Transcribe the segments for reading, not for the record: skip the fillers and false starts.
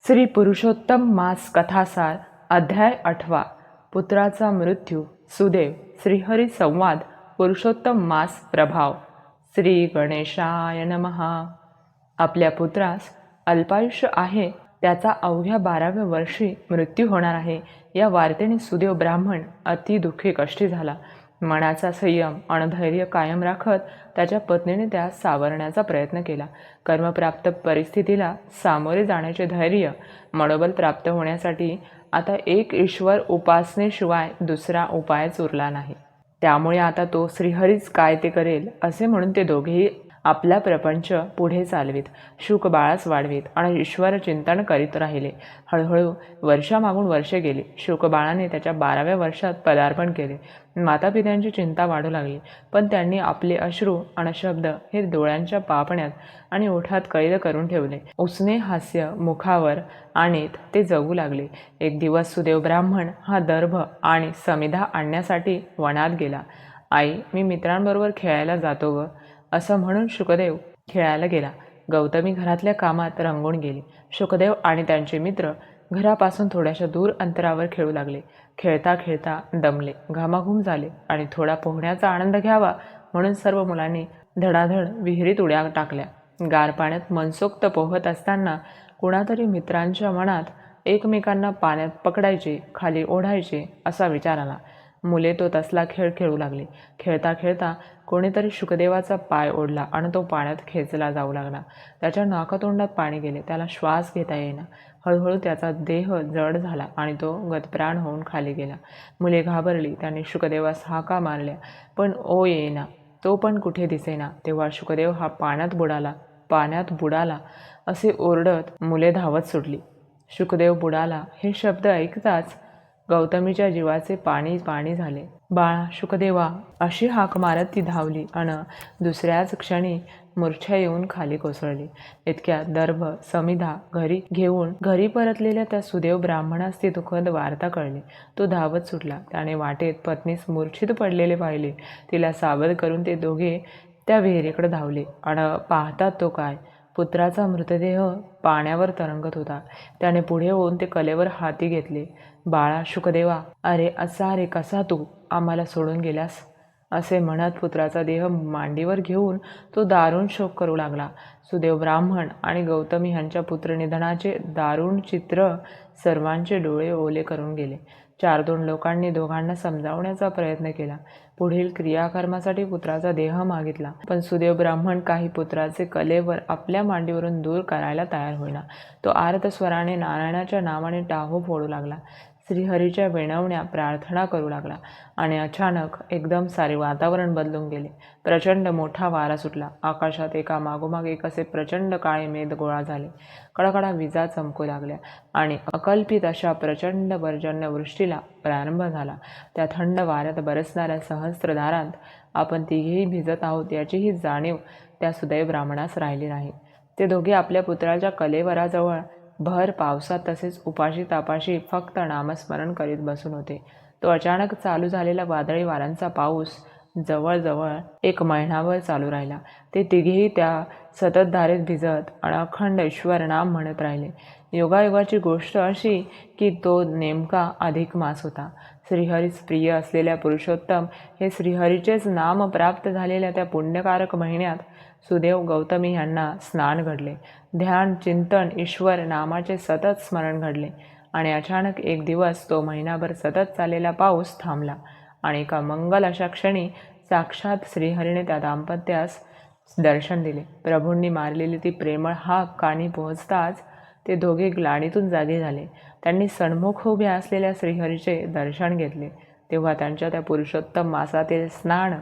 श्री पुरुषोत्तम मास कथासार अध्याय 8 पुत्राचा मृत्यू सुदेव श्रीहरी संवाद पुरुषोत्तम मास प्रभाव श्री गणेशाय नमः। आपल्या पुत्रास अल्पायुष्य आहे, त्याचा अवघ्या 12व्या वर्षी मृत्यू होणार आहे या वार्तेने सुदेव ब्राह्मण अति दुःखी कष्टी झाला। मनाचा संयम आणि धैर्य कायम राखत त्याच्या पत्नीने त्यास सावरण्याचा प्रयत्न केला। कर्मप्राप्त परिस्थितीला सामोरे जाण्याचे धैर्य मनोबल प्राप्त होण्यासाठी आता एक ईश्वर उपासनेशिवाय दुसरा उपायच उरला नाही। त्यामुळे आता तो श्रीहरीच काय ते करेल असे म्हणून ते दोघेही आपला प्रपंच पुढे चालवीत, शुक बाळास वाढवीत आणि ईश्वर चिंतन करीत राहिले। हळूहळू वर्षामागून वर्षे गेली। शुक बाळाने त्याच्या 12व्या वर्षात पदार्पण केले। मातापित्यांची चिंता वाढू लागली, पण त्यांनी आपले अश्रू आणि शब्द हे डोळ्यांच्या पापण्यात आणि ओठात कैद करून ठेवले। उसने हास्य मुखावर आणीत ते जगू लागले। एक दिवस सुदेव ब्राह्मण हा दर्भ आणि समिधा आणण्यासाठी वनात गेला। आई, मी मित्रांबरोबर खेळायला जातो ग, असं म्हणून शुकदेव खेळायला गेला। गौतमी घरातल्या कामात रंगून गेली। शुकदेव आणि त्यांचे मित्र घरापासून थोड्याशा दूर अंतरावर खेळू लागले। खेळता खेळता दमले, घामाघूम झाले आणि थोडा पोहण्याचा आनंद घ्यावा म्हणून सर्व मुलांनी धडाधड विहिरीत उड्या टाकल्या। गार पाण्यात मनसोक्त पोहत असताना कुणातरी मित्रांच्या मनात एकमेकांना पाण्यात पकडायचे, खाली ओढायचे असा विचार आला। मुले तो तसला खेळ खेळू लागली। खेळता खेळता कोणीतरी शुकदेवाचा पाय ओढला आणि तो पाण्यात खेचला जाऊ लागला। त्याच्या नाकातोंडात पाणी गेले, त्याला श्वास घेता येईना। हळूहळू त्याचा देह जड झाला आणि तो गतप्राण होऊन खाली गेला। मुले घाबरली, त्यांनी शुकदेवास हाका मारल्या, पण ओ येईना, तो पण कुठे दिसेना। तेव्हा शुकदेव हा पाण्यात बुडाला असे ओरडत मुले धावत सुटली। शुकदेव बुडाला हे शब्द ऐकताच गौतमीच्या जीवाचे पाणी पाणी झाले। बाळा शुकदेवा, अशी हाक मारत ती धावली आणि दुसऱ्याच क्षणी मूर्छा येऊन खाली कोसळली। इतक्या दर्भ समिधा घेऊन घरी परतलेल्या त्या सुदेव ब्राह्मणास ती दुःखद वार्ता कळली। तो धावत सुटला। त्याने वाटेत पत्नीस मूर्छित पडलेले पाहिले। तिला सावध करून ते दोघे त्या विहिरीकडे धावले आणि पाहतात तो काय, पुत्राचा मृतदेह पाण्यावर तरंगत होता। त्याने पुढे होऊन ते कलेवर हाती घेतले। बाळा शुकदेवा, अरे असा रे कसा तू आम्हाला सोडून गेलास, असे म्हणत पुत्राचा देह मांडीवर घेऊन तो दारुण शोक करू लागला। सुदेव ब्राह्मण आणि गौतमी यांच्या पुत्रनिधनाचे दारुण चित्र सर्वांचे डोळे ओले करून गेले। 4-2 लोकांनी दोघांना समजावण्याचा प्रयत्न केला। पुढील क्रियाकर्मासाठी पुत्राचा देह मागितला, पण सुदेव ब्राह्मण काही पुत्राचे कलेवर आपल्या मांडीवरून दूर करायला तयार होईना। तो आर्त स्वराने नारायणाच्या नावाने टाहो फोडू लागला, श्रीहरीच्या विनवण्या प्रार्थना करू लागला आणि अचानक एकदम सारे वातावरण बदलून गेले। प्रचंड मोठा वारा सुटला। आकाशात एका मागोमाग एक असे प्रचंड काळे मेघ गोळा झाले। कडकडा विजा चमकू लागल्या आणि अकल्पित अशा प्रचंड पर्जन्यवृष्टीला प्रारंभ झाला। त्या थंड वाऱ्यात बरसणाऱ्या सहस्त्रधारांत आपण तिघेही भिजत आहोत याचीही जाणीव त्या सुदैव ब्राह्मणास राहिली नाही। ते दोघे आपल्या पुत्राच्या कलेवराजवळ भर पावसात तसेच उपाशी तापाशी फक्त नामस्मरण करीत बसून होते। तो अचानक चालू झालेला वादळी वाऱ्यांचा पाऊस जवळजवळ 1 महिनाभर चालू राहिला। ते तिघेही त्या सततधारेत भिजत आणि अखंड ईश्वर नाम म्हणत राहिले। योगायोगाची गोष्ट अशी की तो नेमका अधिक मास होता। श्रीहरीस प्रिय असलेल्या पुरुषोत्तम हे श्रीहरीचेच नाम प्राप्त झालेल्या त्या पुण्यकारक महिन्यात सुदेव गौतमी यांना स्नान घडले, ध्यान चिंतन ईश्वर नामाचे सतत स्मरण घडले आणि अचानक एक दिवस तो महिनाभर सतत चाललेला पाऊस थांबला आणि एका मंगल अशा क्षणी साक्षात श्रीहरीने त्या दाम्पत्यास दर्शन दिले। प्रभूंनी मारलेली ती प्रेमळ हाक कानी पोहोचताच ते दोघे ग्लानीतून जागे झाले। त्यांनी सन्मुख उभ्या असलेल्या श्रीहरीचे दर्शन घेतले। तेव्हा त्यांच्या त्या पुरुषोत्तम मासातील स्नान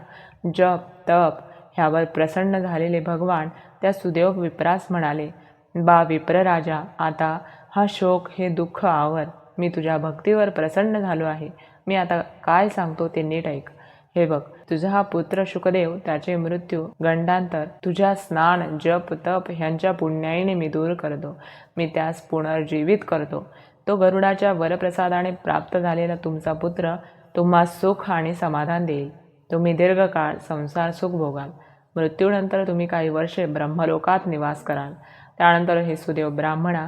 जप तप ह्यावर प्रसन्न झालेले भगवान त्या सुदेव विप्रास म्हणाले, बा विप्रराजा, आता हा शोक हे दुःख आवर, मी तुझ्या भक्तीवर प्रसन्न झालो आहे। मी आता काय सांगतो ते नीट ऐक। हे बघ, तुझा हा पुत्र शुकदेव, त्याचे मृत्यू गंडांतर तुझ्या स्नान जप तप ह्यांच्या पुण्याईने मी दूर करतो। मी त्यास पुनर्जीवित करतो। तो गरुडाच्या वरप्रसादाने प्राप्त झालेला तुमचा पुत्र तुम्हा सुख आणि समाधान देईल। तुम्ही दीर्घकाळ संसार सुख भोगाल। मृत्यूनंतर तुम्ही काही वर्षे ब्रह्मलोकात निवास कराल। त्यानंतर हे सुदेव ब्राह्मणा,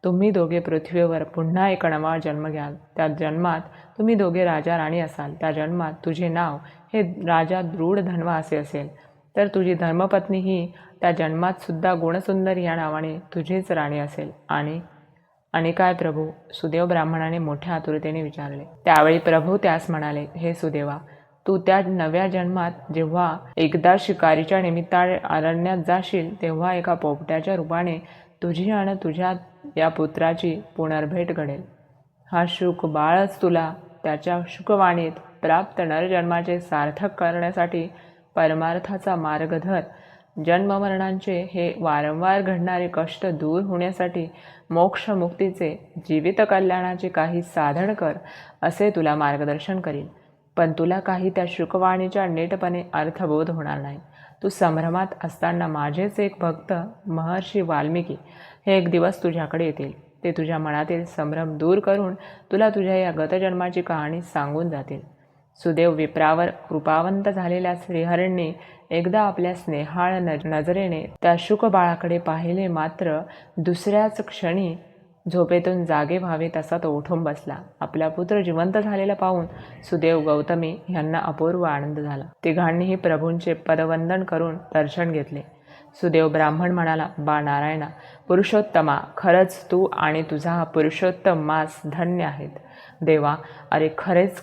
तुम्ही दोघे पृथ्वीवर पुन्हा एक नवा जन्म घ्याल. त्या जन्मात तुम्ही दोघे राजा राणी असाल. त्या जन्मात तुझे नाव हे राजा दृढ धन्वा असे असेल. तर तुझी धर्मपत्नी ही त्या जन्मात सुद्धा गुणसुंदर या नावाने तुझीच राणी असेल. आणि काय प्रभू? सुदेव ब्राह्मणाने मोठ्या आतुरतेने विचारले. त्यावेळी प्रभू त्यास म्हणाले, हे सुदेवा, तू त्या नव्या जन्मात जेव्हा एकदा शिकारीच्या निमित्ताने अरण्यात जाशील तेव्हा एका पोपट्याच्या रूपाने तुझी आणि तुझ्या या पुत्राची पुनर्भेट घडेल. हा शुक बाळच तुला त्याच्या शुकवाणीत प्राप्त नरजन्माचे सार्थक करण्यासाठी परमार्थाचा मार्ग धर. जन्ममरणांचे हे वारंवार घडणारे कष्ट दूर होण्यासाठी मोक्षमुक्तीचे जीवित कल्याणाचे काही साधन कर असे तुला मार्गदर्शन करील. पण तुला काही त्या शुकवाणीच्या नीटपणे अर्थबोध होणार नाही. तू संभ्रमात असताना माझेच एक भक्त महर्षी वाल्मिकी हे एक दिवस तुझ्याकडे येतील. ते तुझ्या मनातील संभ्रम दूर करून तुला तुझ्या या गतजन्माची कहाणी सांगून जातील. सुदेव विप्रावर कृपावंत झालेल्या श्रीहरींनी एकदा आपल्या स्नेहाळ नजरेने त्या शुक बाळाकडे पाहिले, मात्र दुसऱ्याच क्षणी झोपेतून जागे व्हावे तसा तो उठून बसला. आपला पुत्र जिवंत झालेला पाहून सुदेव गौतमी यांना अपूर्व आनंद झाला. तिघांनीही प्रभूंचे पदवंदन करून दर्शन घेतले. सुदेव ब्राह्मण म्हणाला, बा नारायणा, पुरुषोत्तमा, खरंच तू आणि तुझा हा पुरुषोत्तम मास धन्य आहेत. देवा, खरंच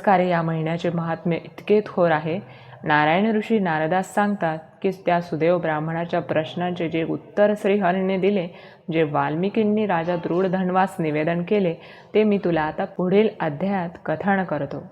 का रे या महिन्याचे महात्म्य इतके थोर आहे. नारायण ऋषी नारदास सांगतात की त्या सुदेव ब्राह्मणाच्या प्रश्नांचे जे उत्तर श्रीहरीने दिले, जे वाल्मिकींनी राजा दृढ धन्वास निवेदन केले, ते मी तुला आता पुढील अध्यायात कथन करतो.